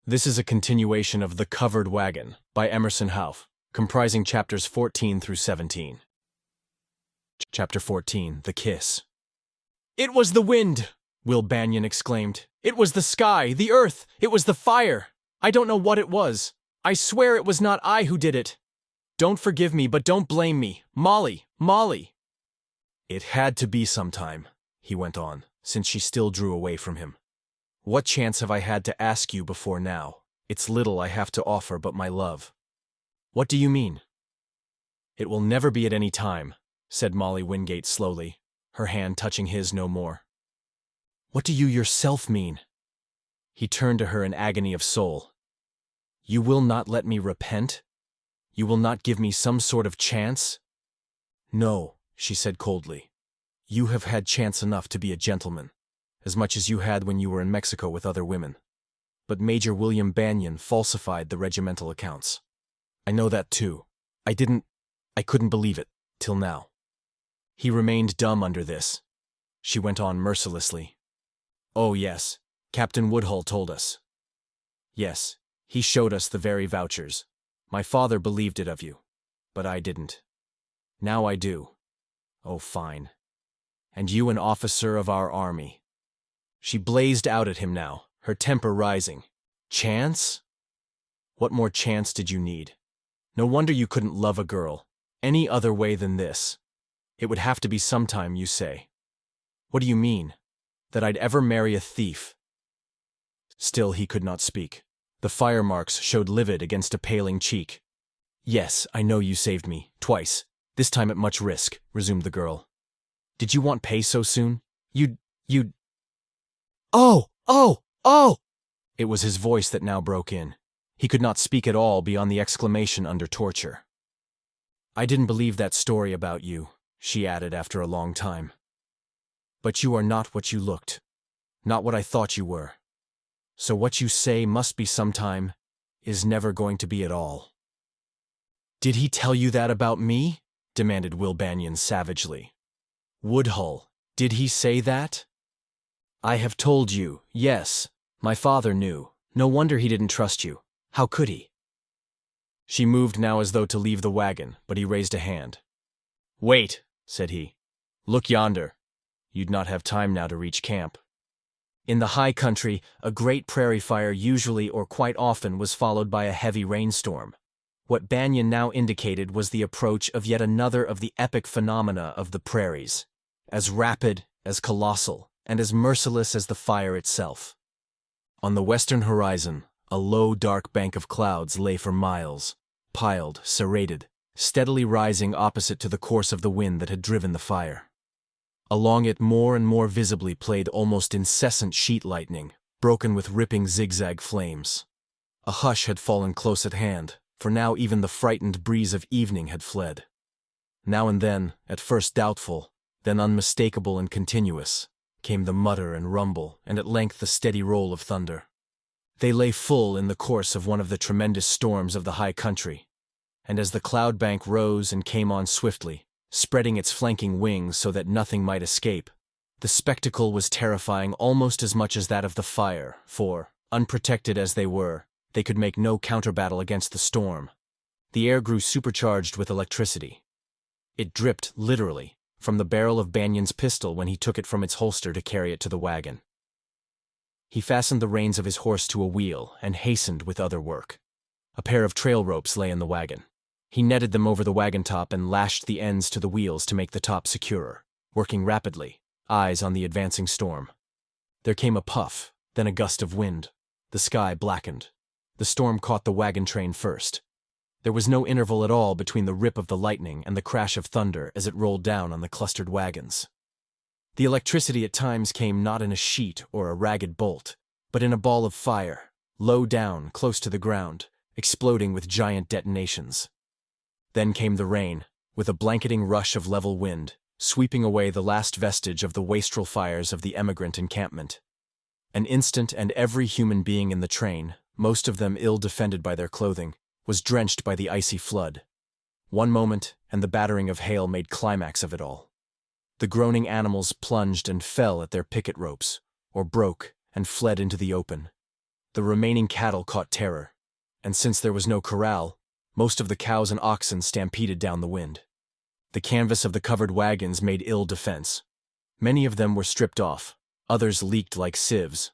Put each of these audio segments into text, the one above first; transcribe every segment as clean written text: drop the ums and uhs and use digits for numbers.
This is a continuation of The Covered Wagon by Emerson Hough, comprising chapters 14 through 17. Chapter 14, The Kiss. "It was the wind!" Will Banion exclaimed. "It was the sky, the earth, it was the fire! I don't know what it was. I swear it was not I who did it. Don't forgive me, but don't blame me. Molly, Molly!" "It had to be sometime," he went on, since she still drew away from him. "What chance have I had to ask you before now? It's little I have to offer but my love." "What do you mean?" "It will never be at any time," said Molly Wingate slowly, her hand touching his no more. "What do you yourself mean?" He turned to her in agony of soul. "You will not let me repent? You will not give me some sort of chance?" "No," she said coldly. "You have had chance enough to be a gentleman, as much as you had when you were in Mexico with other women. But Major William Banion falsified the regimental accounts. I know that too. I couldn't believe it, till now." He remained dumb under this. She went on mercilessly. "Oh yes, Captain Woodhull told us. Yes, he showed us the very vouchers. My father believed it of you, but I didn't. Now I do. Oh, fine. And you an officer of our army." She blazed out at him now, her temper rising. "Chance? What more chance did you need? No wonder you couldn't love a girl any other way than this. It would have to be sometime, you say. What do you mean? That I'd ever marry a thief?" Still he could not speak. The fire marks showed livid against a paling cheek. "Yes, I know you saved me, twice, this time at much risk," resumed the girl. "Did you want pay so soon? You'd... Oh! Oh! Oh!" It was his voice that now broke in. He could not speak at all beyond the exclamation under torture. "I didn't believe that story about you," she added after a long time. "But you are not what you looked, not what I thought you were. So what you say must be sometime is never going to be at all." "Did he tell you that about me?" demanded Will Banion savagely. "Woodhull, did he say that?" "I have told you, yes. My father knew. No wonder he didn't trust you. How could he?" She moved now as though to leave the wagon, but he raised a hand. "Wait," said he. "Look yonder. You'd not have time now to reach camp." In the high country, a great prairie fire usually or quite often was followed by a heavy rainstorm. What Banion now indicated was the approach of yet another of the epic phenomena of the prairies, as rapid, as colossal, and as merciless as the fire itself. On the western horizon, a low, dark bank of clouds lay for miles, piled, serrated, steadily rising opposite to the course of the wind that had driven the fire. Along it more and more visibly played almost incessant sheet lightning, broken with ripping zigzag flames. A hush had fallen close at hand, for now even the frightened breeze of evening had fled. Now and then, at first doubtful, then unmistakable and continuous, came the mutter and rumble, and at length the steady roll of thunder. They lay full in the course of one of the tremendous storms of the high country, and as the cloud bank rose and came on swiftly, spreading its flanking wings so that nothing might escape, the spectacle was terrifying almost as much as that of the fire, for, unprotected as they were, they could make no counter-battle against the storm. The air grew supercharged with electricity. It dripped, literally, from the barrel of Banion's pistol when he took it from its holster to carry it to the wagon. He fastened the reins of his horse to a wheel and hastened with other work. A pair of trail ropes lay in the wagon. He netted them over the wagon top and lashed the ends to the wheels to make the top securer, working rapidly, eyes on the advancing storm. There came a puff, then a gust of wind. The sky blackened. The storm caught the wagon train first. There was no interval at all between the rip of the lightning and the crash of thunder as it rolled down on the clustered wagons. The electricity at times came not in a sheet or a ragged bolt, but in a ball of fire, low down, close to the ground, exploding with giant detonations. Then came the rain, with a blanketing rush of level wind, sweeping away the last vestige of the wastrel fires of the emigrant encampment. An instant and every human being in the train, most of them ill-defended by their clothing, was drenched by the icy flood. One moment, and the battering of hail made climax of it all. The groaning animals plunged and fell at their picket ropes, or broke and fled into the open. The remaining cattle caught terror, and since there was no corral, most of the cows and oxen stampeded down the wind. The canvas of the covered wagons made ill defense. Many of them were stripped off, others leaked like sieves.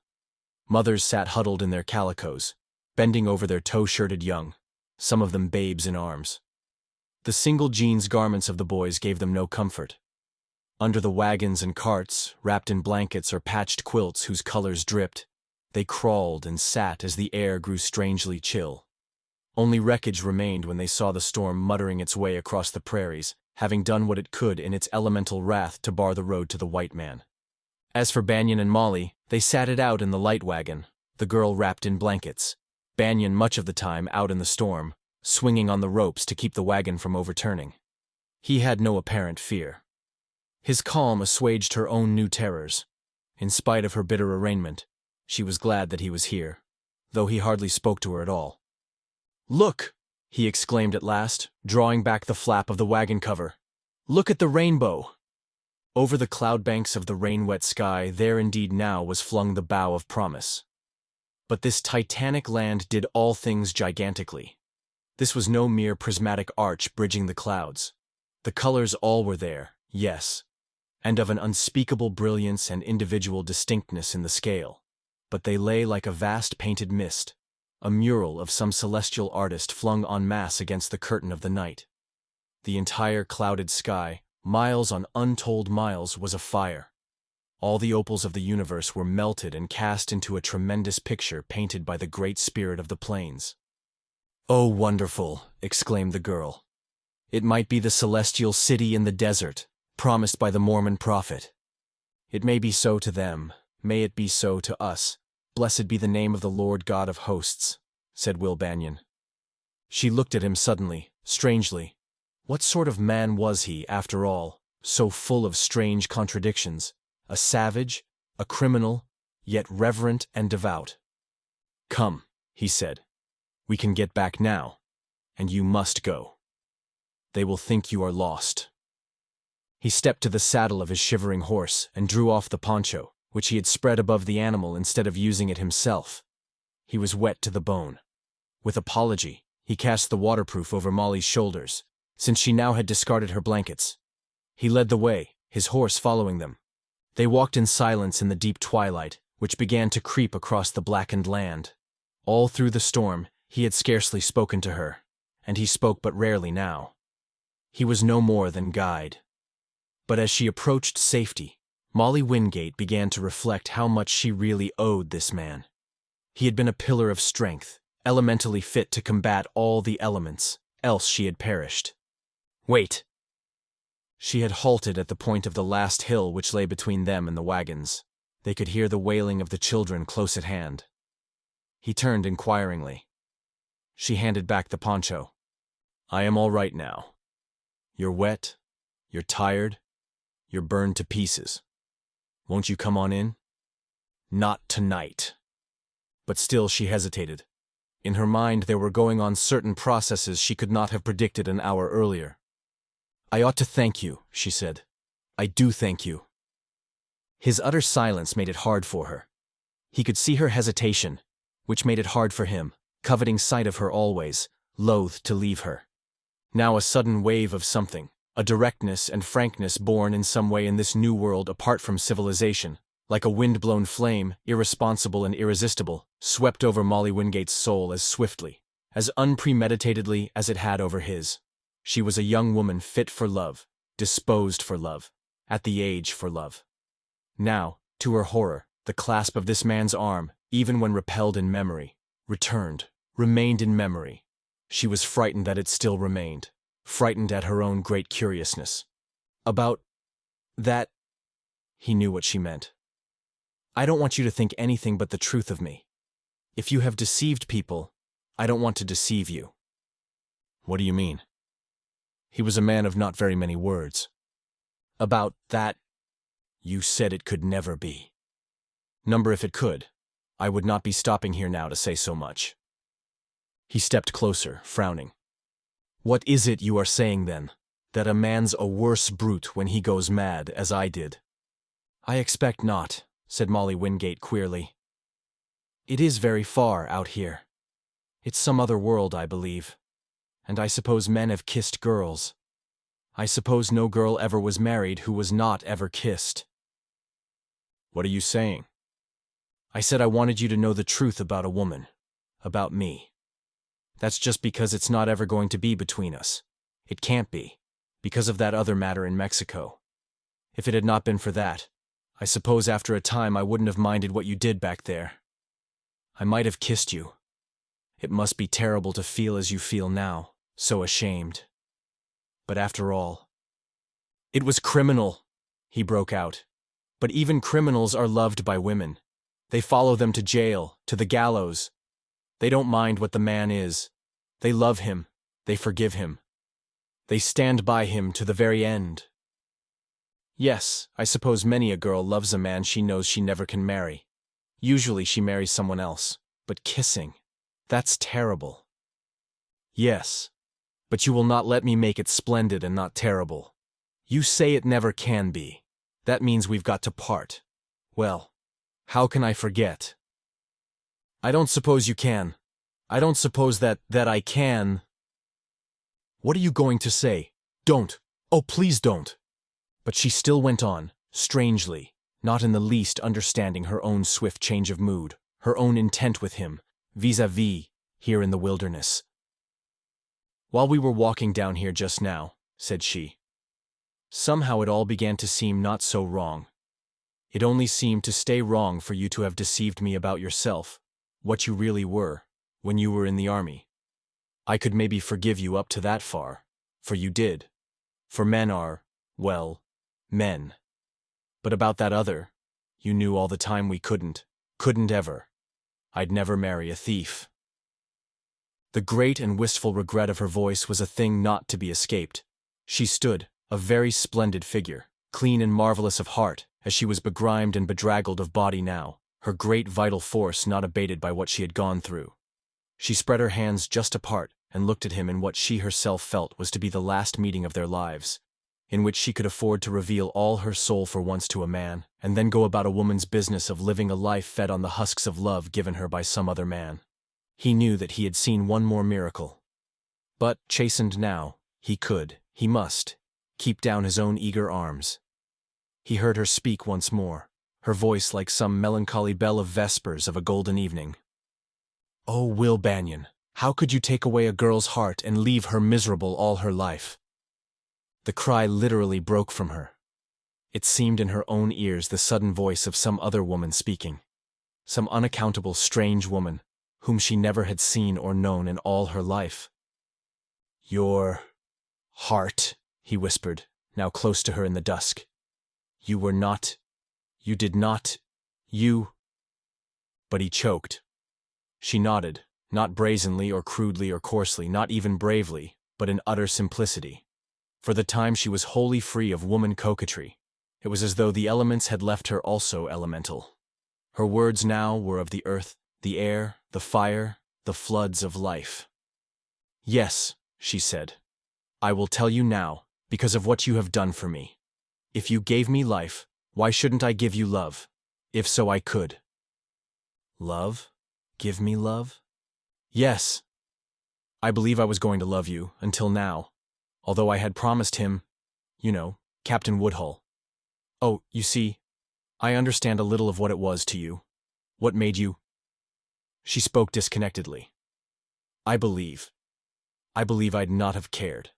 Mothers sat huddled in their calicos, bending over their toe-shirted young, some of them babes in arms. The single jeans garments of the boys gave them no comfort. Under the wagons and carts, wrapped in blankets or patched quilts whose colors dripped, they crawled and sat as the air grew strangely chill. Only wreckage remained when they saw the storm muttering its way across the prairies, having done what it could in its elemental wrath to bar the road to the white man. As for Banyan and Molly, they sat it out in the light wagon, the girl wrapped in blankets, Banyan much of the time out in the storm, swinging on the ropes to keep the wagon from overturning. He had no apparent fear. His calm assuaged her own new terrors. In spite of her bitter arraignment, she was glad that he was here, though he hardly spoke to her at all. "Look!" he exclaimed at last, drawing back the flap of the wagon cover. "Look at the rainbow!" Over the cloud banks of the rain-wet sky there indeed now was flung the bow of promise. But this titanic land did all things gigantically. This was no mere prismatic arch bridging the clouds. The colors all were there, yes, and of an unspeakable brilliance and individual distinctness in the scale, but they lay like a vast painted mist, a mural of some celestial artist flung en masse against the curtain of the night. The entire clouded sky, miles on untold miles, was afire. All the opals of the universe were melted and cast into a tremendous picture painted by the great spirit of the plains. "Oh, wonderful!" exclaimed the girl. "It might be the celestial city in the desert, promised by the Mormon prophet. It may be so to them, may it be so to us. Blessed be the name of the Lord God of hosts," said Will Banyan. She looked at him suddenly, strangely. What sort of man was he, after all, so full of strange contradictions? A savage, a criminal, yet reverent and devout. "Come," he said. "We can get back now, and you must go. They will think you are lost." He stepped to the saddle of his shivering horse and drew off the poncho, which he had spread above the animal instead of using it himself. He was wet to the bone. With apology, he cast the waterproof over Molly's shoulders, since she now had discarded her blankets. He led the way, his horse following them. They walked in silence in the deep twilight, which began to creep across the blackened land. All through the storm, he had scarcely spoken to her, and he spoke but rarely now. He was no more than guide. But as she approached safety, Molly Wingate began to reflect how much she really owed this man. He had been a pillar of strength, elementally fit to combat all the elements, else she had perished. "Wait!" She had halted at the point of the last hill which lay between them and the wagons. They could hear the wailing of the children close at hand. He turned inquiringly. She handed back the poncho. "I am all right now. You're wet, you're tired, you're burned to pieces. Won't you come on in?" "Not tonight." But still she hesitated. In her mind there were going on certain processes she could not have predicted an hour earlier. "I ought to thank you," she said. "I do thank you." His utter silence made it hard for her. He could see her hesitation, which made it hard for him, coveting sight of her always, loath to leave her. Now a sudden wave of something, a directness and frankness born in some way in this new world apart from civilization, like a wind-blown flame, irresponsible and irresistible, swept over Molly Wingate's soul as swiftly, as unpremeditatedly as it had over his. She was a young woman fit for love, disposed for love, at the age for love. Now, to her horror, the clasp of this man's arm, even when repelled in memory, returned, remained in memory. She was frightened that it still remained, frightened at her own great curiousness. About that, he knew what she meant. "I don't want you to think anything but the truth of me. If you have deceived people, I don't want to deceive you." "What do you mean?" He was a man of not very many words. "About that, you said it could never be. Number if it could, I would not be stopping here now to say so much." He stepped closer, frowning. "What is it you are saying then? That a man's a worse brute when he goes mad, as I did?" "I expect not," said Molly Wingate queerly. It is very far out here. It's some other world, I believe. And I suppose men have kissed girls. I suppose no girl ever was married who was not ever kissed. What are you saying? I said I wanted you to know the truth about a woman. About me. That's just because it's not ever going to be between us. It can't be. Because of that other matter in Mexico. If it had not been for that, I suppose after a time I wouldn't have minded what you did back there. I might have kissed you. It must be terrible to feel as you feel now, so ashamed. But after all, it was criminal, he broke out. But even criminals are loved by women. They follow them to jail, to the gallows. They don't mind what the man is. They love him. They forgive him. They stand by him to the very end. Yes, I suppose many a girl loves a man she knows she never can marry. Usually she marries someone else. But kissing, that's terrible. Yes, but you will not let me make it splendid and not terrible. You say it never can be. That means we've got to part. Well, how can I forget? I don't suppose you can. I don't suppose that I can. What are you going to say? Don't. Oh, please don't. But she still went on, strangely, not in the least understanding her own swift change of mood, her own intent with him, vis-à-vis, here in the wilderness. While we were walking down here just now, said she, somehow it all began to seem not so wrong. It only seemed to stay wrong for you to have deceived me about yourself, what you really were, when you were in the army. I could maybe forgive you up to that far, for you did. For men are, well, men. But about that other, you knew all the time we couldn't ever. I'd never marry a thief. The great and wistful regret of her voice was a thing not to be escaped. She stood, a very splendid figure, clean and marvelous of heart, as she was begrimed and bedraggled of body now, her great vital force not abated by what she had gone through. She spread her hands just apart and looked at him in what she herself felt was to be the last meeting of their lives, in which she could afford to reveal all her soul for once to a man, and then go about a woman's business of living a life fed on the husks of love given her by some other man. He knew that he had seen one more miracle. But, chastened now, he must, keep down his own eager arms. He heard her speak once more, her voice like some melancholy bell of vespers of a golden evening. Oh, Will Banion, how could you take away a girl's heart and leave her miserable all her life? The cry literally broke from her. It seemed in her own ears the sudden voice of some other woman speaking, some unaccountable strange woman, whom she never had seen or known in all her life. Your heart, he whispered, now close to her in the dusk. You did not. But he choked. She nodded, not brazenly or crudely or coarsely, not even bravely, but in utter simplicity. For the time she was wholly free of woman coquetry. It was as though the elements had left her also elemental. Her words now were of the earth, the air, the fire, the floods of life. Yes, she said. I will tell you now, because of what you have done for me. If you gave me life, why shouldn't I give you love? If so I could. Love? Give me love? Yes. I believe I was going to love you, until now. Although I had promised him, Captain Woodhull. Oh, you see, I understand a little of what it was to you. What made you? She spoke disconnectedly. I believe I'd not have cared.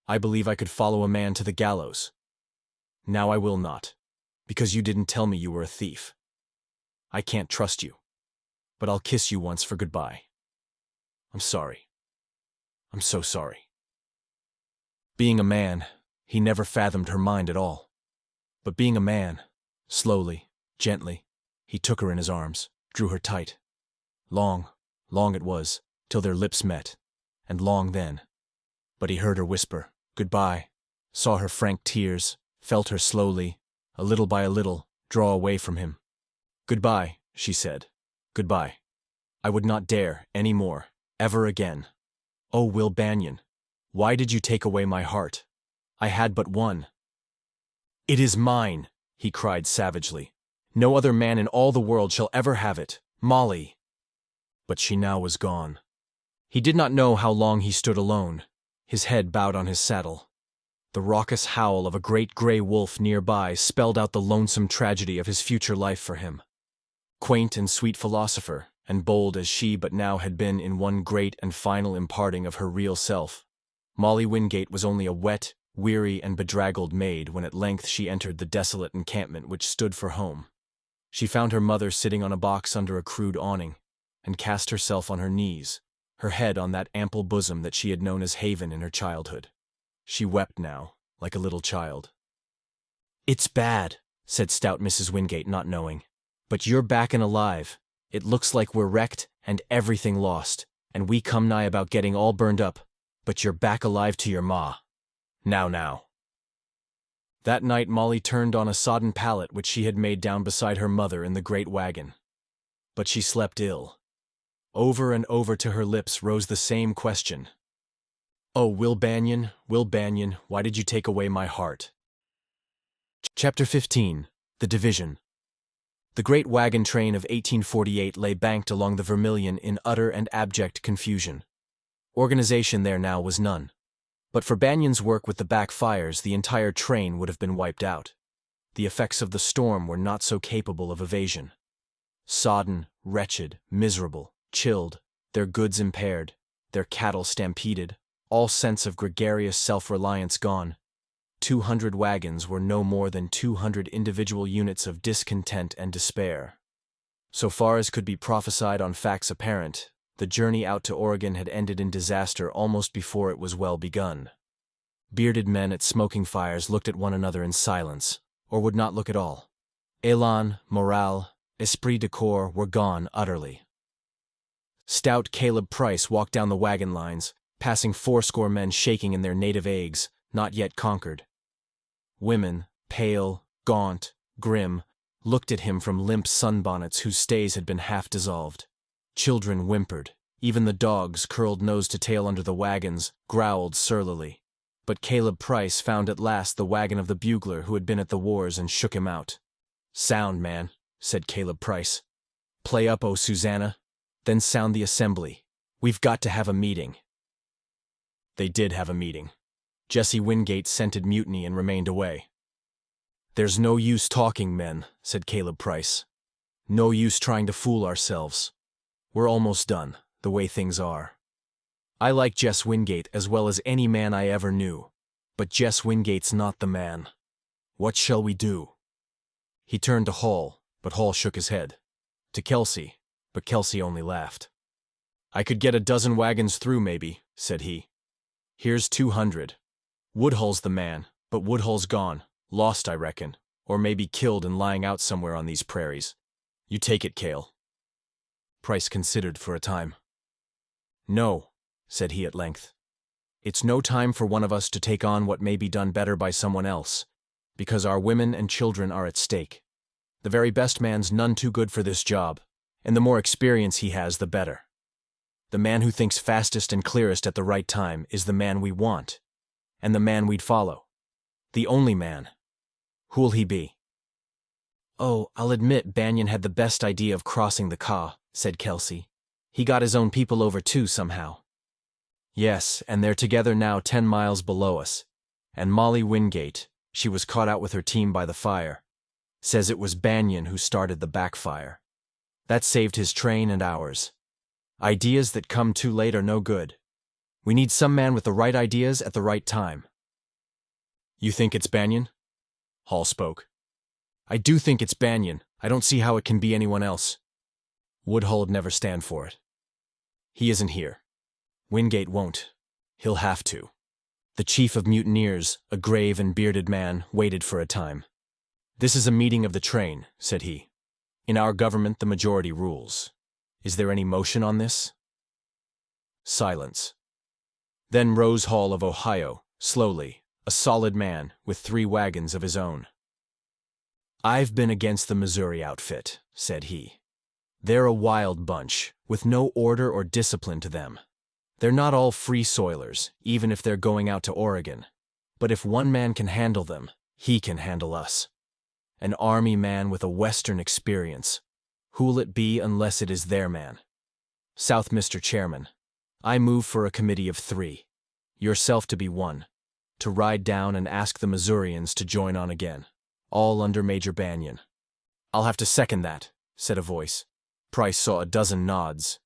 I believe I could follow a man to the gallows. Now I will not, because you didn't tell me you were a thief. I can't trust you, but I'll kiss you once for goodbye. I'm sorry. I'm so sorry. Being a man, he never fathomed her mind at all. But being a man, slowly, gently, he took her in his arms, drew her tight. Long it was, till their lips met, and long then. But he heard her whisper, goodbye, saw her frank tears, felt her slowly, a little by a little, draw away from him. Goodbye, she said. Goodbye. I would not dare, any more, ever again. Oh, Will Banion, why did you take away my heart? I had but one. It is mine, he cried savagely. No other man in all the world shall ever have it, Molly! But she now was gone. He did not know how long he stood alone, his head bowed on his saddle. The raucous howl of a great gray wolf nearby spelled out the lonesome tragedy of his future life for him. Quaint and sweet philosopher, and bold as she but now had been in one great and final imparting of her real self, Molly Wingate was only a wet, weary, and bedraggled maid when at length she entered the desolate encampment which stood for home. She found her mother sitting on a box under a crude awning, and cast herself on her knees, her head on that ample bosom that she had known as haven in her childhood. She wept now, like a little child. "It's bad," said stout Mrs. Wingate, not knowing. "But you're back and alive. It looks like we're wrecked and everything lost, and we come nigh about getting all burned up, but you're back alive to your ma. Now. That night Molly turned on a sodden pallet which she had made down beside her mother in the great wagon. But she slept ill. Over and over to her lips rose the same question. "Oh, Will Banion, why did you take away my heart?" Chapter 15. The Division. The great wagon train of 1848 lay banked along the Vermilion in utter and abject confusion. Organization there now was none. But for Banion's work with the backfires, the entire train would have been wiped out. The effects of the storm were not so capable of evasion. Sodden, wretched, miserable, chilled, their goods impaired, their cattle stampeded, all sense of gregarious self-reliance gone, 200 wagons were no more than 200 individual units of discontent and despair. So far as could be prophesied on facts apparent, the journey out to Oregon had ended in disaster almost before it was well begun. Bearded men at smoking fires looked at one another in silence, or would not look at all. Elan, morale, esprit de corps were gone utterly. Stout Caleb Price walked down the wagon lines, passing 80 men shaking in their native agues, not yet conquered. Women, pale, gaunt, grim, looked at him from limp sunbonnets whose stays had been half dissolved. Children whimpered. Even the dogs, curled nose to tail under the wagons, growled surlily. But Caleb Price found at last the wagon of the bugler who had been at the wars and shook him out. "Sound, man," said Caleb Price. "Play up, oh Susanna. Then sound the assembly. We've got to have a meeting." They did have a meeting. Jesse Wingate scented mutiny and remained away. "There's no use talking, men," said Caleb Price. "No use trying to fool ourselves. We're almost done, the way things are. I like Jess Wingate as well as any man I ever knew, but Jess Wingate's not the man. What shall we do?" He turned to Hall, but Hall shook his head. To Kelsey, but Kelsey only laughed. "I could get a dozen wagons through, maybe," said he. "Here's 200. Woodhull's the man, but Woodhull's gone, lost I reckon, or maybe killed and lying out somewhere on these prairies. You take it, Cale." Price considered for a time. "No," said he at length. "It's no time for one of us to take on what may be done better by someone else, because our women and children are at stake. The very best man's none too good for this job, and the more experience he has, the better. The man who thinks fastest and clearest at the right time is the man we want, and the man we'd follow. The only man. Who'll he be?" "Oh, I'll admit Banion had the best idea of crossing the Kaw," said Kelsey. "He got his own people over too, somehow." "Yes, and they're together now 10 miles below us. And Molly Wingate, she was caught out with her team by the fire, says it was Banion who started the backfire. That saved his train and ours. Ideas that come too late are no good. We need some man with the right ideas at the right time." "You think it's Banion?" Hall spoke. "I do think it's Banion. I don't see how it can be anyone else. Woodhull'd never stand for it. He isn't here. Wingate won't. He'll have to." The chief of mutineers, a grave and bearded man, waited for a time. "This is a meeting of the train," said he. "In our government the majority rules. Is there any motion on this?" Silence. Then rose Hall of Ohio, slowly, a solid man, with 3 wagons of his own. "I've been against the Missouri outfit," said he. "They're a wild bunch, with no order or discipline to them. They're not all free soilers, even if they're going out to Oregon. But if one man can handle them, he can handle us. An army man with a Western experience. Who'll it be unless it is their man? South, Mr. Chairman. I move for a committee of 3. Yourself to be 1. To ride down and ask the Missourians to join on again. All under Major Banyan. I'll have to second that, said a voice. Price saw a dozen nods.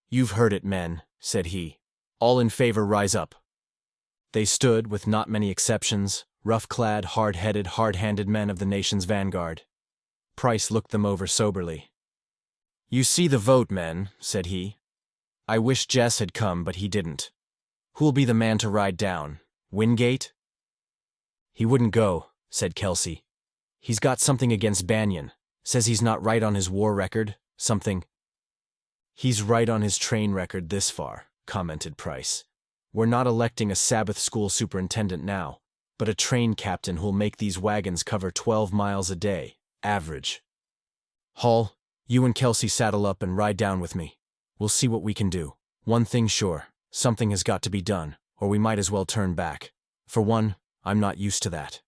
You've heard it, men, said he. All in favor rise up. They stood, with not many exceptions, rough-clad, hard-headed, hard-handed men of the nation's vanguard. Price looked them over soberly. You see the vote, men, said he. I wish Jess had come, but he didn't. Who'll be the man to ride down? Wingate? He wouldn't go, said Kelsey. He's got something against Banyan. Says he's not right on his war record, something. He's right on his train record this far, commented Price. We're not electing a Sabbath school superintendent now, but a train captain who'll make these wagons cover 12 miles a day, average. Hall, you and Kelsey saddle up and ride down with me. We'll see what we can do. One thing sure, something has got to be done, or we might as well turn back. For one, I'm not used to that.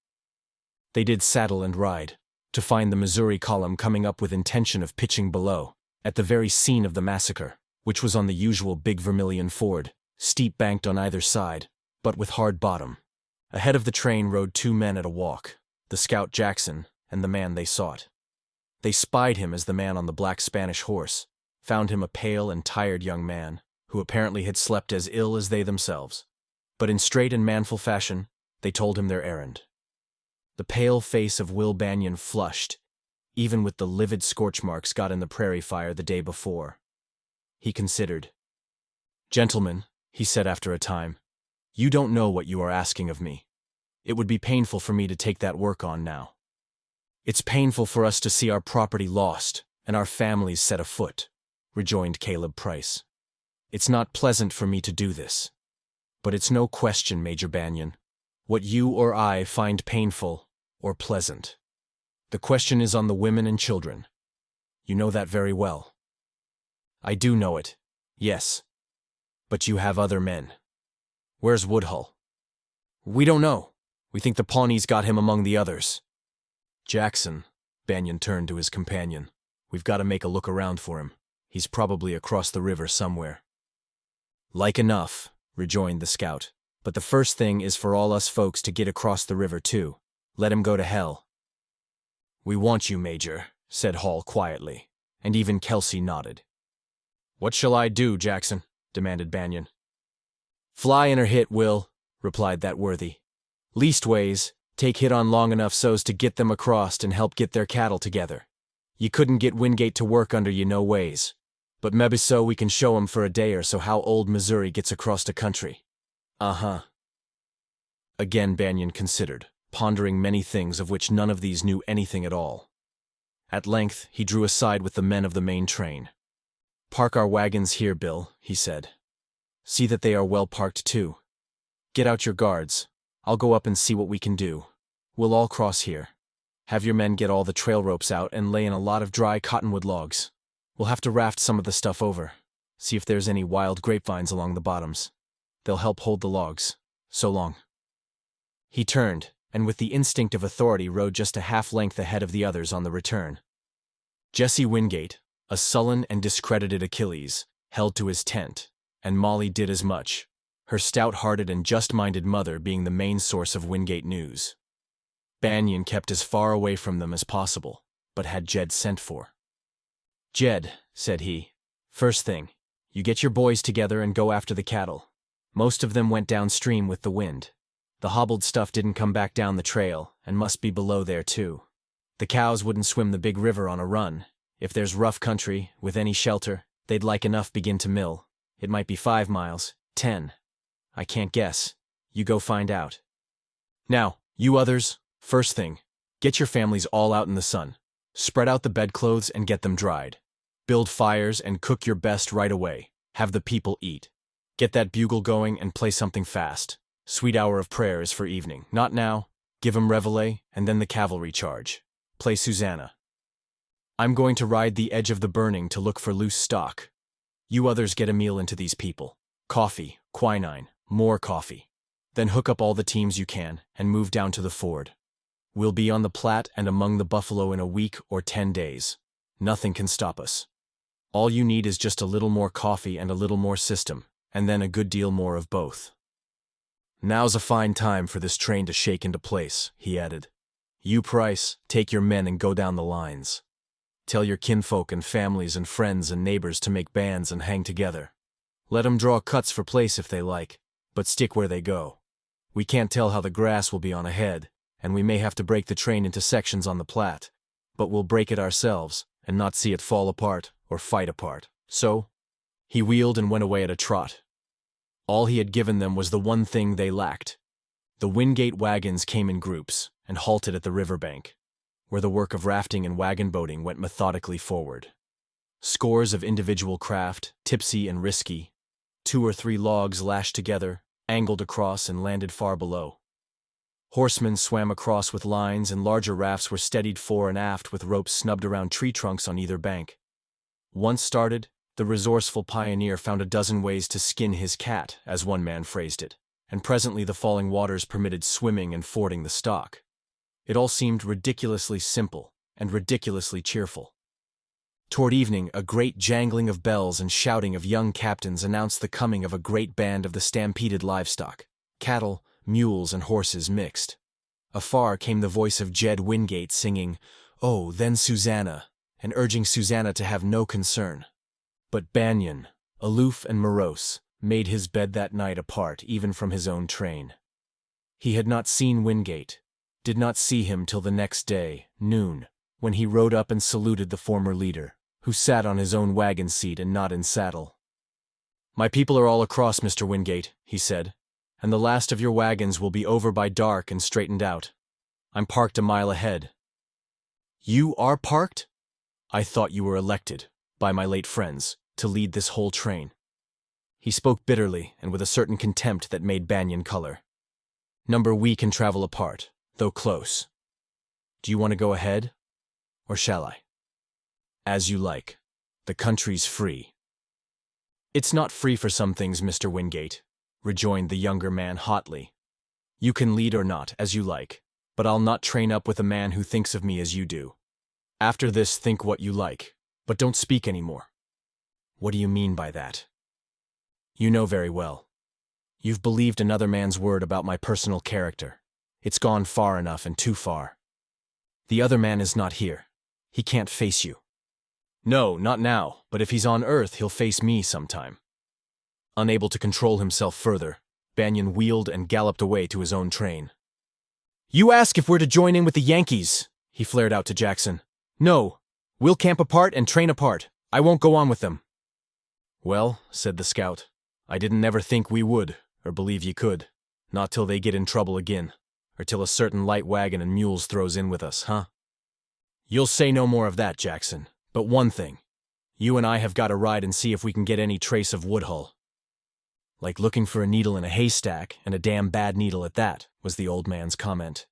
They did saddle and ride, to find the Missouri column coming up with intention of pitching below, at the very scene of the massacre, which was on the usual big Vermilion ford, steep banked on either side, but with hard bottom. Ahead of the train rode 2 men at a walk, the scout Jackson and the man they sought. They spied him as the man on the black Spanish horse, found him a pale and tired young man, who apparently had slept as ill as they themselves. But in straight and manful fashion, they told him their errand. The pale face of Will Banyan flushed, even with the livid scorch marks got in the prairie fire the day before. He considered. Gentlemen, he said after a time, you don't know what you are asking of me. It would be painful for me to take that work on now. It's painful for us to see our property lost and our families set afoot, rejoined Caleb Price. It's not pleasant for me to do this. But it's no question, Major Banyan, what you or I find painful or pleasant. The question is on the women and children. You know that very well. I do know it, yes. But you have other men. Where's Woodhull? We don't know. We think the Pawnees got him among the others. Jackson, Banyan turned to his companion. We've got to make a look around for him. He's probably across the river somewhere. Like enough, rejoined the scout. But the first thing is for all us folks to get across the river too. Let him go to hell. We want you, Major, said Hall quietly, and even Kelsey nodded. What shall I do, Jackson? Demanded Banyan. Fly in or hit, Will, replied that worthy. Leastways, take hit on long enough so's to get them across and help get their cattle together. Ye couldn't get Wingate to work under ye no ways. But mebbe so we can show 'em for a day or so how old Missouri gets across the country. Uh-huh. Again Banyan considered, pondering many things of which none of these knew anything at all. At length he drew aside with the men of the main train. Park our wagons here, Bill, he said. See that they are well parked too. Get out your guards. I'll go up and see what we can do. We'll all cross here. Have your men get all the trail ropes out and lay in a lot of dry cottonwood logs. We'll have to raft some of the stuff over. See if there's any wild grapevines along the bottoms. They'll help hold the logs. So long. He turned, and with the instinct of authority rode just a half-length ahead of the others on the return. Jesse Wingate, a sullen and discredited Achilles, held to his tent, and Molly did as much, her stout-hearted and just-minded mother being the main source of Wingate news. Banyan kept as far away from them as possible, but had Jed sent for. Jed, said he, first thing, you get your boys together and go after the cattle. Most of them went downstream with the wind. The hobbled stuff didn't come back down the trail, and must be below there too. The cows wouldn't swim the big river on a run. If there's rough country, with any shelter, they'd like enough begin to mill. It might be 5 miles, 10. I can't guess. You go find out. Now, you others, first thing, get your families all out in the sun. Spread out the bedclothes and get them dried. Build fires and cook your best right away. Have the people eat. Get that bugle going and play something fast. Sweet hour of prayer is for evening. Not now. Give 'em reveille, and then the cavalry charge. Play Susanna. I'm going to ride the edge of the burning to look for loose stock. You others get a meal into these people. Coffee, quinine, more coffee. Then hook up all the teams you can, and move down to the ford. We'll be on the Platte and among the buffalo in a week or 10 days. Nothing can stop us. All you need is just a little more coffee and a little more system, and then a good deal more of both. Now's a fine time for this train to shake into place, he added. You, Price, take your men and go down the lines. Tell your kinfolk and families and friends and neighbors to make bands and hang together. Let 'em draw cuts for place if they like, but stick where they go. We can't tell how the grass will be on ahead, and we may have to break the train into sections on the Platte, but we'll break it ourselves and not see it fall apart or fight apart. So, he wheeled and went away at a trot. All he had given them was the one thing they lacked. The Wingate wagons came in groups and halted at the riverbank, where the work of rafting and wagon boating went methodically forward. Scores of individual craft, tipsy and risky, 2 or 3 logs lashed together, angled across and landed far below. Horsemen swam across with lines, and larger rafts were steadied fore and aft with ropes snubbed around tree trunks on either bank. Once started, the resourceful pioneer found a dozen ways to skin his cat, as one man phrased it, and presently the falling waters permitted swimming and fording the stock. It all seemed ridiculously simple and ridiculously cheerful. Toward evening, a great jangling of bells and shouting of young captains announced the coming of a great band of the stampeded livestock, cattle, mules, and horses mixed. Afar came the voice of Jed Wingate singing, "Oh, then Susanna," and urging Susanna to have no concern. But Banyan, aloof and morose, made his bed that night apart even from his own train. He had not seen Wingate, did not see him till the next day, noon, when he rode up and saluted the former leader, who sat on his own wagon seat and not in saddle. "My people are all across, Mr. Wingate," he said, "and the last of your wagons will be over by dark and straightened out. I'm parked a mile ahead." "You are parked? I thought you were elected, by my late friends, to lead this whole train." He spoke bitterly and with a certain contempt that made Banyan color. "Number, we can travel apart, though close. Do you want to go ahead, or shall I?" "As you like. The country's free." "It's not free for some things, Mr. Wingate," rejoined the younger man hotly. "You can lead or not, as you like, but I'll not train up with a man who thinks of me as you do. After this, think what you like, but don't speak any more." "What do you mean by that?" "You know very well. You've believed another man's word about my personal character. It's gone far enough and too far. The other man is not here. He can't face you." "No, not now, but if he's on Earth, he'll face me sometime." Unable to control himself further, Banyan wheeled and galloped away to his own train. "You ask if we're to join in with the Yankees," he flared out to Jackson. "No, we'll camp apart and train apart. I won't go on with them." "Well," said the scout, "I didn't never think we would, or believe ye could. Not till they get in trouble again, or till a certain light wagon and mules throws in with us, huh?" "You'll say no more of that, Jackson. But one thing. You and I have got to ride and see if we can get any trace of Woodhull." "Like looking for a needle in a haystack, and a damn bad needle at that," was the old man's comment.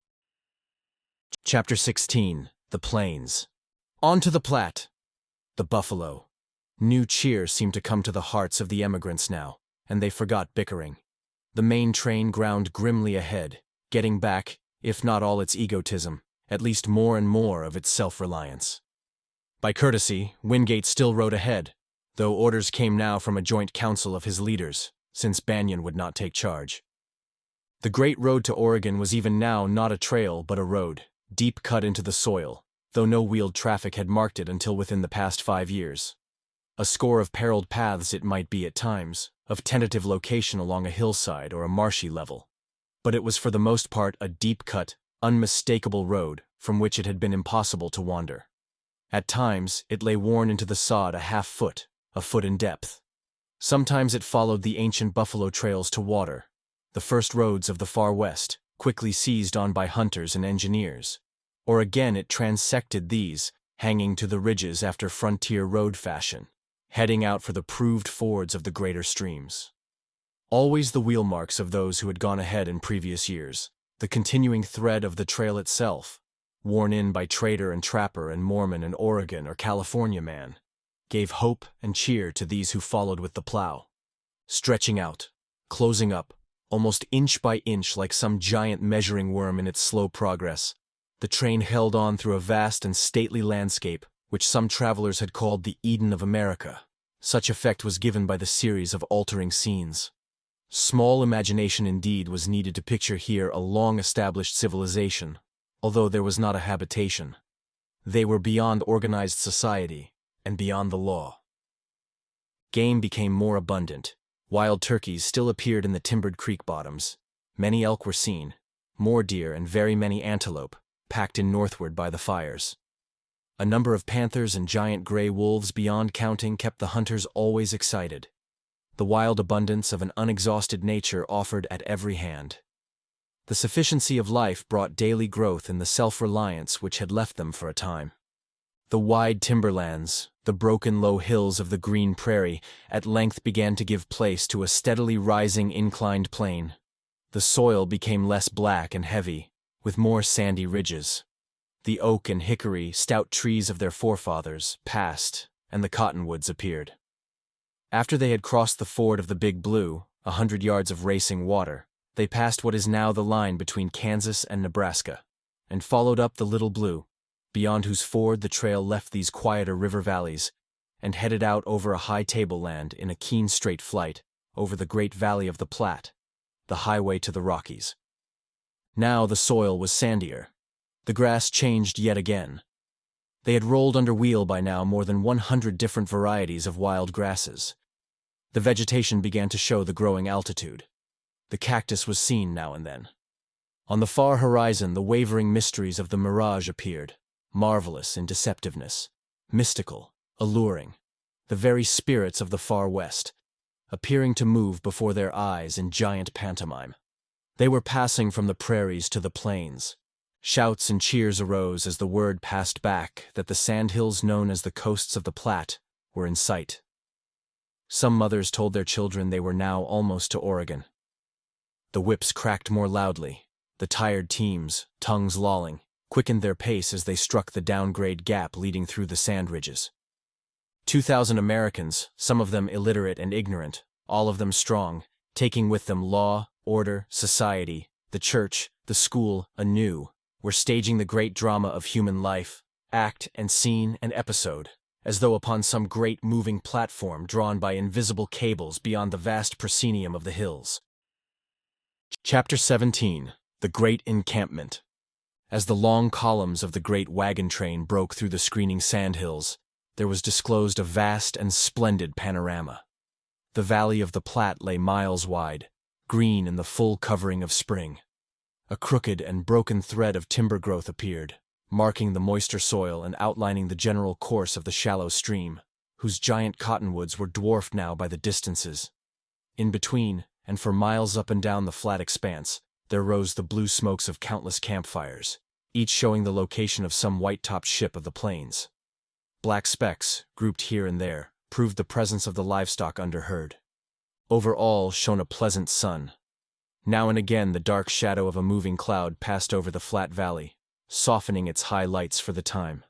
Chapter 16. The Plains. On to the Platte. The Buffalo. New cheer seemed to come to the hearts of the emigrants now, and they forgot bickering. The main train ground grimly ahead, getting back, if not all its egotism, at least more and more of its self-reliance. By courtesy, Wingate still rode ahead, though orders came now from a joint council of his leaders, since Banyan would not take charge. The great road to Oregon was even now not a trail but a road, deep cut into the soil, though no wheeled traffic had marked it until within the past 5 years. A score of periled paths it might be at times, of tentative location along a hillside or a marshy level, but it was for the most part a deep-cut, unmistakable road from which it had been impossible to wander. At times, it lay worn into the sod a foot in depth. Sometimes it followed the ancient buffalo trails to water, the first roads of the far west, quickly seized on by hunters and engineers. Or again it transected these, hanging to the ridges after frontier road fashion, heading out for the proved fords of the greater streams. Always the wheel marks of those who had gone ahead in previous years, the continuing thread of the trail itself, worn in by trader and trapper and Mormon and Oregon or California man, gave hope and cheer to these who followed with the plow. Stretching out, closing up, almost inch by inch like some giant measuring worm in its slow progress, the train held on through a vast and stately landscape which some travelers had called the Eden of America. Such effect was given by the series of altering scenes. Small imagination indeed was needed to picture here a long-established civilization, although there was not a habitation. They were beyond organized society and beyond the law. Game became more abundant. Wild turkeys still appeared in the timbered creek bottoms. Many elk were seen, more deer and very many antelope, packed in northward by the fires. A number of panthers and giant gray wolves beyond counting kept the hunters always excited. The wild abundance of an unexhausted nature offered at every hand. The sufficiency of life brought daily growth in the self-reliance which had left them for a time. The wide timberlands, the broken low hills of the green prairie, at length began to give place to a steadily rising inclined plain. The soil became less black and heavy, with more sandy ridges. The oak and hickory, stout trees of their forefathers, passed, and the cottonwoods appeared. After they had crossed the ford of the Big Blue, 100 yards of racing water, they passed what is now the line between Kansas and Nebraska, and followed up the Little Blue, beyond whose ford the trail left these quieter river valleys, and headed out over a high tableland in a keen straight flight, over the great valley of the Platte, the highway to the Rockies. Now the soil was sandier. The grass changed yet again. They had rolled under wheel by now more than 100 different varieties of wild grasses. The vegetation began to show the growing altitude. The cactus was seen now and then. On the far horizon, the wavering mysteries of the mirage appeared, marvelous in deceptiveness, mystical, alluring, the very spirits of the far west, appearing to move before their eyes in giant pantomime. They were passing from the prairies to the plains. Shouts and cheers arose as the word passed back that the sandhills known as the coasts of the Platte were in sight. Some mothers told their children they were now almost to Oregon. The whips cracked more loudly. The tired teams, tongues lolling, quickened their pace as they struck the downgrade gap leading through the sand ridges. 2,000 Americans, some of them illiterate and ignorant, all of them strong, taking with them law, order, society, the church, the school, anew, were staging the great drama of human life, act and scene and episode, as though upon some great moving platform drawn by invisible cables beyond the vast proscenium of the hills. Chapter 17. The Great Encampment. As the long columns of the great wagon train broke through the screening sandhills, there was disclosed a vast and splendid panorama. The valley of the Platte lay miles wide, green in the full covering of spring. A crooked and broken thread of timber growth appeared, marking the moister soil and outlining the general course of the shallow stream, whose giant cottonwoods were dwarfed now by the distances. In between, and for miles up and down the flat expanse, there rose the blue smokes of countless campfires, each showing the location of some white-topped ship of the plains. Black specks, grouped here and there, proved the presence of the livestock under herd. Over all shone a pleasant sun. Now and again the dark shadow of a moving cloud passed over the flat valley, softening its high lights for the time.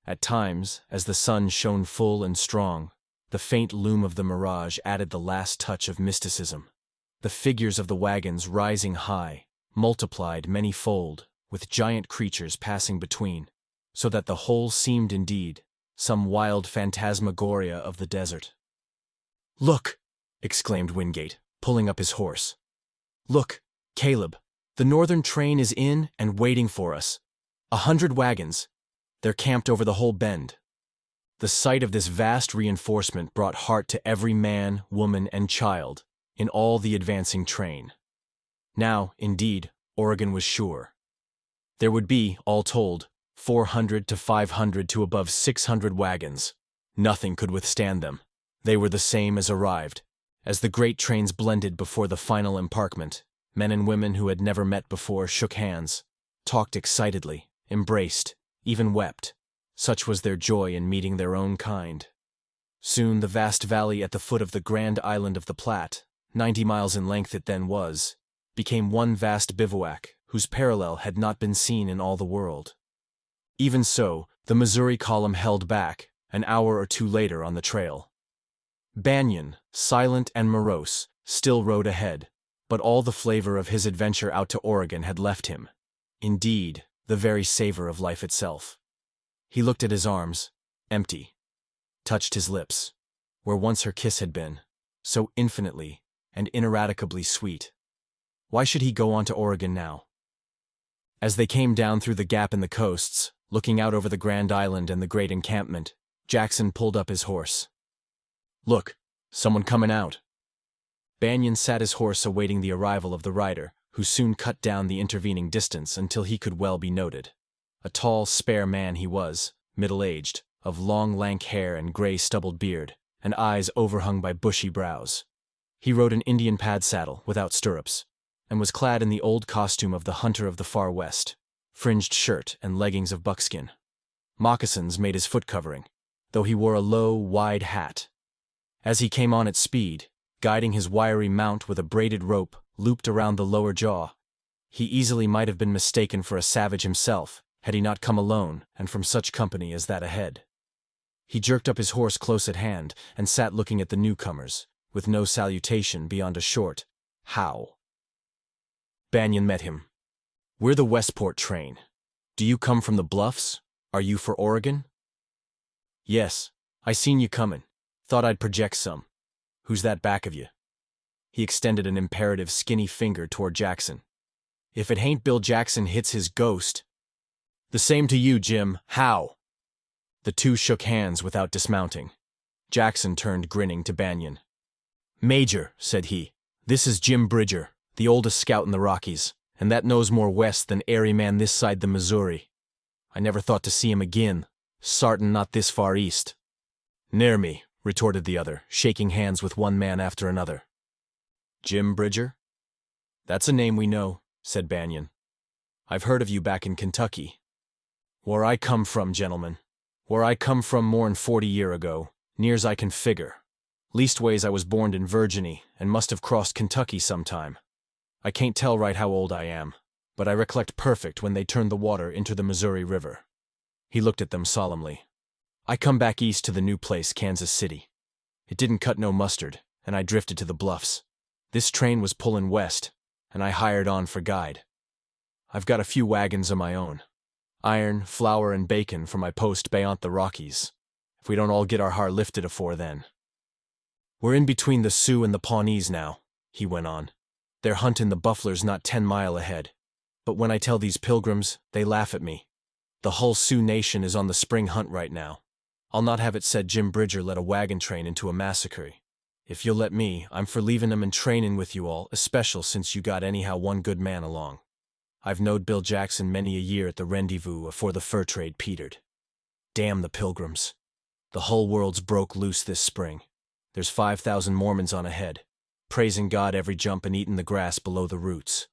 At times, as the sun shone full and strong, the faint loom of the mirage added the last touch of mysticism. The figures of the wagons rising high, multiplied many-fold, with giant creatures passing between, so that the whole seemed indeed some wild phantasmagoria of the desert. "Look!" exclaimed Wingate, pulling up his horse. "Look, Caleb, the northern train is in and waiting for us. 100 wagons. They're camped over the whole bend." The sight of this vast reinforcement brought heart to every man, woman, and child in all the advancing train. Now, indeed, Oregon was sure. There would be, all told, 400 to 500 to above 600 wagons. Nothing could withstand them. They were the same as arrived. As the great trains blended before the final embarkment, men and women who had never met before shook hands, talked excitedly, embraced, even wept. Such was their joy in meeting their own kind. Soon the vast valley at the foot of the grand island of the Platte, 90 miles in length it then was, became one vast bivouac whose parallel had not been seen in all the world. Even so, the Missouri column held back, an hour or two later on the trail. Banyan, silent and morose, still rode ahead, but all the flavor of his adventure out to Oregon had left him. Indeed, the very savor of life itself. He looked at his arms, empty, touched his lips, where once her kiss had been, so infinitely and ineradicably sweet. Why should he go on to Oregon now? As they came down through the gap in the coasts, looking out over the Grand Island and the great encampment, Jackson pulled up his horse. "Look, someone coming out." Banyan sat his horse awaiting the arrival of the rider, who soon cut down the intervening distance until he could well be noted. A tall, spare man he was, middle-aged, of long lank hair and gray stubbled beard, and eyes overhung by bushy brows. He rode an Indian pad saddle without stirrups, and was clad in the old costume of the hunter of the far west, fringed shirt and leggings of buckskin. Moccasins made his foot covering, though he wore a low, wide hat. As he came on at speed, guiding his wiry mount with a braided rope looped around the lower jaw, he easily might have been mistaken for a savage himself, had he not come alone and from such company as that ahead. He jerked up his horse close at hand and sat looking at the newcomers, with no salutation beyond a short "How?" Banyan met him. "We're the Westport train. Do you come from the Bluffs? Are you for Oregon?" "Yes, I seen you comin'. Thought I'd project some. Who's that back of you?" He extended an imperative skinny finger toward Jackson. "If it hain't Bill Jackson hits his ghost." "The same to you, Jim. How?" The two shook hands without dismounting. Jackson turned grinning to Banyan. "Major," said he, "this is Jim Bridger, the oldest scout in the Rockies, and that knows more west than airy man this side the Missouri. I never thought to see him agin, sartin not this far east." "Ner me," retorted the other, shaking hands with one man after another. "Jim Bridger? That's a name we know," said Banyan. "I've heard of you back in Kentucky." "Where I come from, gentlemen. Where I come from more'n 40 year ago, near's I can figure. Leastways I was borned in Virginie, and must have crossed Kentucky sometime. I can't tell right how old I am, but I recollect perfect when they turned the water into the Missouri River." He looked at them solemnly. "I come back east to the new place, Kansas City. It didn't cut no mustard, and I drifted to the Bluffs. This train was pullin' west, and I hired on for guide. I've got a few wagons of my own. Iron, flour, and bacon for my post beyont the Rockies, if we don't all get our heart lifted afore then. We're in between the Sioux and the Pawnees now," he went on. "They're hunting the bufflers not 10 mile ahead. But when I tell these pilgrims, they laugh at me. The hull Sioux nation is on the spring hunt right now. I'll not have it said Jim Bridger led a wagon train into a massacre. If you'll let me, I'm for leaving 'em and trainin' with you all, especial since you got anyhow one good man along. I've knowed Bill Jackson many a year at the rendezvous afore the fur trade petered. Damn the pilgrims. The whole world's broke loose this spring. There's 5,000 Mormons on ahead, praising God every jump and eatin' the grass below the roots.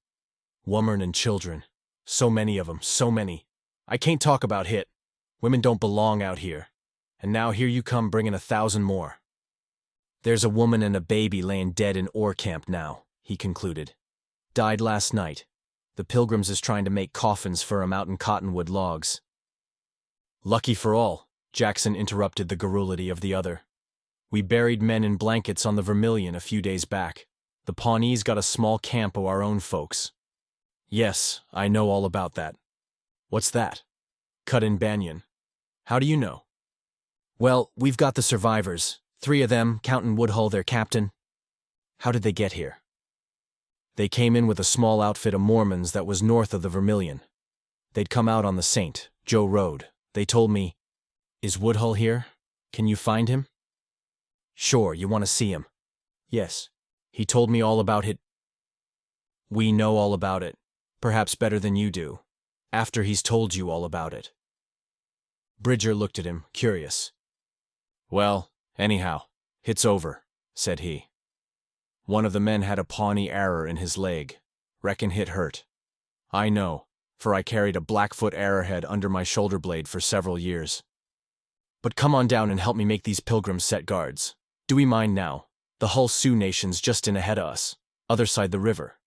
Women and children. So many of 'em, so many. I can't talk about hit. Women don't belong out here. And now here you come bringin' 1,000 more. There's a woman and a baby layin' dead in ore camp now," he concluded. "Died last night. The pilgrims is trying to make coffins for 'em out in cottonwood logs." "Lucky for all," Jackson interrupted the garrulity of the other. "We buried men in blankets on the Vermilion a few days back. The Pawnees got a small camp o' our own folks." "Yes, I know all about that." "What's that?" cut in Banyan. "How do you know?" "Well, we've got the survivors, 3 of them, countin' Woodhull their captain." "How did they get here?" "They came in with a small outfit of Mormons that was north of the Vermilion. They'd come out on the St. Joe Road. They told me, 'Is Woodhull here? Can you find him?' 'Sure, you want to see him?' 'Yes. He told me all about it.' We know all about it, perhaps better than you do, after he's told you all about it." Bridger looked at him, curious. "Well, anyhow, it's over," said he. "One of the men had a Pawnee arrow in his leg. Reckon hit hurt. I know, for I carried a Blackfoot arrowhead under my shoulder blade for several years. But come on down and help me make these pilgrims set guards. Do we mind now? The hull Sioux nation's just in ahead of us, other side the river.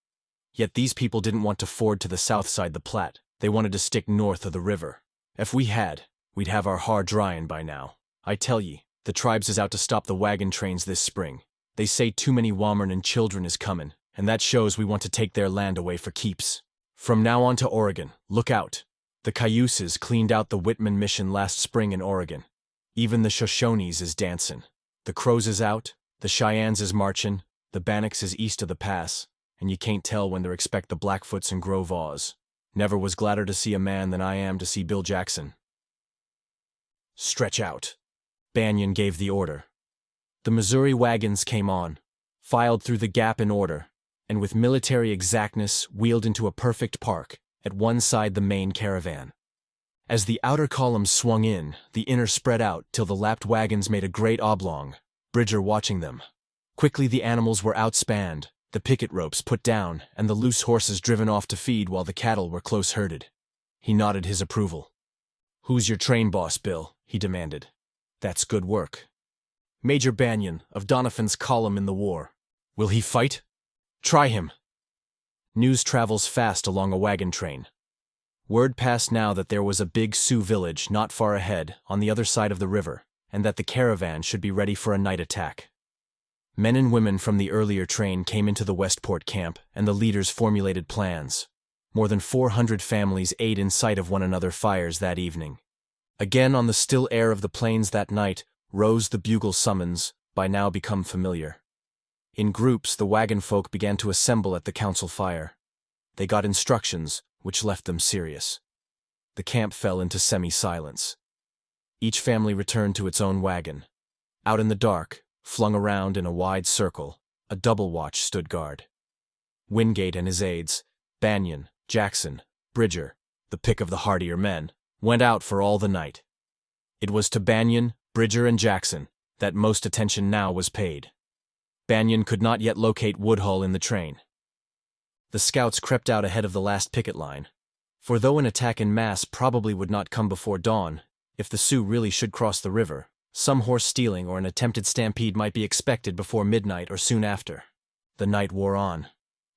Yet these people didn't want to ford to the south side the Platte. They wanted to stick north of the river. If we had, we'd have our har dryin' by now. I tell ye, the tribes is out to stop the wagon trains this spring. They say too many women and children is comin', and that shows we want to take their land away for keeps. From now on to Oregon, look out. The Cayuses cleaned out the Whitman mission last spring in Oregon. Even the Shoshones is dancin'. The Crows is out, the Cheyennes is marchin', the Bannocks is east of the pass, and you can't tell when they're expect the Blackfoots and Grove Oz. Never was gladder to see a man than I am to see Bill Jackson. Stretch out. Banyan gave the order. The Missouri wagons came on, filed through the gap in order, and with military exactness wheeled into a perfect park, at one side the main caravan. As the outer columns swung in, the inner spread out till the lapped wagons made a great oblong, Bridger watching them. Quickly the animals were outspanned, the picket ropes put down, and the loose horses driven off to feed while the cattle were close herded. He nodded his approval. "Who's your train boss, Bill?" he demanded. "That's good work." "Major Banyan, of Doniphan's column in the war." "Will he fight?" "Try him." News travels fast along a wagon train. Word passed now that there was a big Sioux village not far ahead, on the other side of the river, and that the caravan should be ready for a night attack. Men and women from the earlier train came into the Westport camp, and the leaders formulated plans. More than 400 families ate in sight of one another fires that evening. Again on the still air of the plains that night rose the bugle summons, by now become familiar. In groups the wagon folk began to assemble at the council fire. They got instructions, which left them serious. The camp fell into semi-silence. Each family returned to its own wagon. Out in the dark, flung around in a wide circle, a double watch stood guard. Wingate and his aides, Banyan, Jackson, Bridger, the pick of the hardier men, went out for all the night. It was to Banyan, Bridger, and Jackson that most attention now was paid. Banyan could not yet locate Woodhull in the train. The scouts crept out ahead of the last picket line, for though an attack in mass probably would not come before dawn, if the Sioux really should cross the river, some horse stealing or an attempted stampede might be expected before midnight or soon after. The night wore on.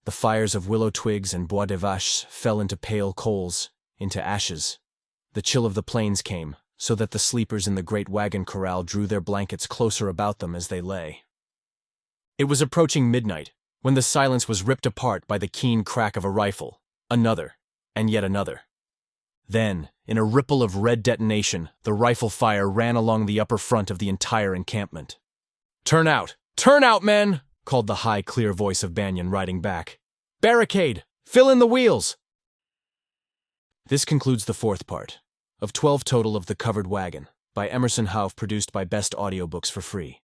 The fires of willow twigs and bois de vaches fell into pale coals, into ashes. The chill of the plains came, so that the sleepers in the great wagon corral drew their blankets closer about them as they lay. It was approaching midnight, when the silence was ripped apart by the keen crack of a rifle, another, and yet another. Then, in a ripple of red detonation, the rifle fire ran along the upper front of the entire encampment. "Turn out! Turn out, men!" called the high, clear voice of Banyan riding back. "Barricade! Fill in the wheels!" This concludes the fourth part, of 12 total of The Covered Wagon, by Emerson Hough, produced by Best Audiobooks for free.